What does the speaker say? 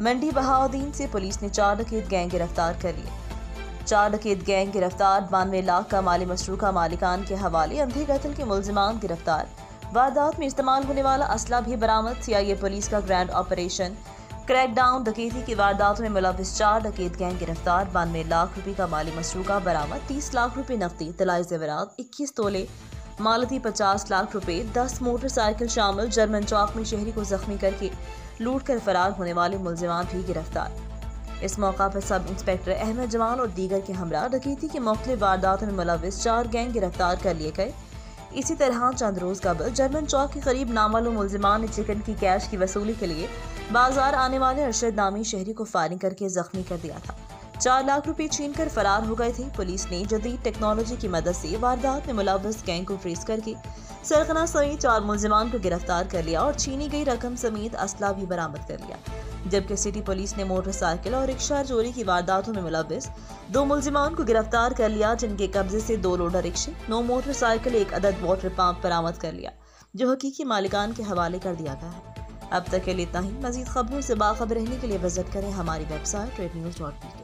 मंडी बहाउद्दीन से पुलिस ने 4 डकैत गैंग गिरफ्तार कर लिए। 4 डकैत गैंग गिरफ्तार, 92 लाख का माली मसरूका मालिकान के हवाले, अंधे कत्ल के मुलजिमान गिरफ्तार, वारदात में इस्तेमाल होने वाला असला भी बरामद। सीआईए पुलिस का ग्रैंड ऑपरेशन क्रैकडाउन, डकैती की वारदातों में मुलविस 4 डकैत गैंग गिरफ्तार, 92 लाख रुपए का माली मसरूका बरामद, 30 लाख रुपए नकदी, तलाई ज़ेवरात, 21 तोले मालती, 50 लाख रुपए, 10 मोटरसाइकिल शामिल। जर्मन चौक में शहरी को जख्मी करके लूट कर फरार होने वाले मुलजिमान भी गिरफ्तार। इस मौका पर सब इंस्पेक्टर अहमद जमान और दीगर के हमरा डकैती के मुख्तलिफ वारदातों में मुलविस 4 गैंग गिरफ्तार कर लिए गए। इसी तरह चंद रोज कबल जर्मन चौक के करीब नामालूम मुलजिमान ने चिकन की कैश की वसूली के लिए बाजार आने वाले अरशद नामी शहरी को फायरिंग करके जख्मी कर दिया था। 4 लाख रुपए छीन कर फरार हो गए थे। पुलिस ने जदीद टेक्नोलॉजी की मदद से वारदात में मुलविस गैंग को ट्रेस करके सरगना समेत 4 मुलजिमान को गिरफ्तार कर लिया और छीनी गई रकम समेत असला भी बरामद कर लिया। जबकि सिटी पुलिस ने मोटरसाइकिल और रिक्शा चोरी की वारदातों में मुलविस 2 मुलजिमान को गिरफ्तार कर लिया, जिनके कब्जे से 2 लोडर रिक्शे, 9 मोटरसाइकिल, 1 अदद वाटर पंप बरामद कर लिया, जो हकीकी मालिकान के हवाले कर दिया गया है। अब तक के लिए इतना ही। मजीद खबरों से बाखबर रहने के लिए विजिट करें हमारी वेबसाइट rednews.pk।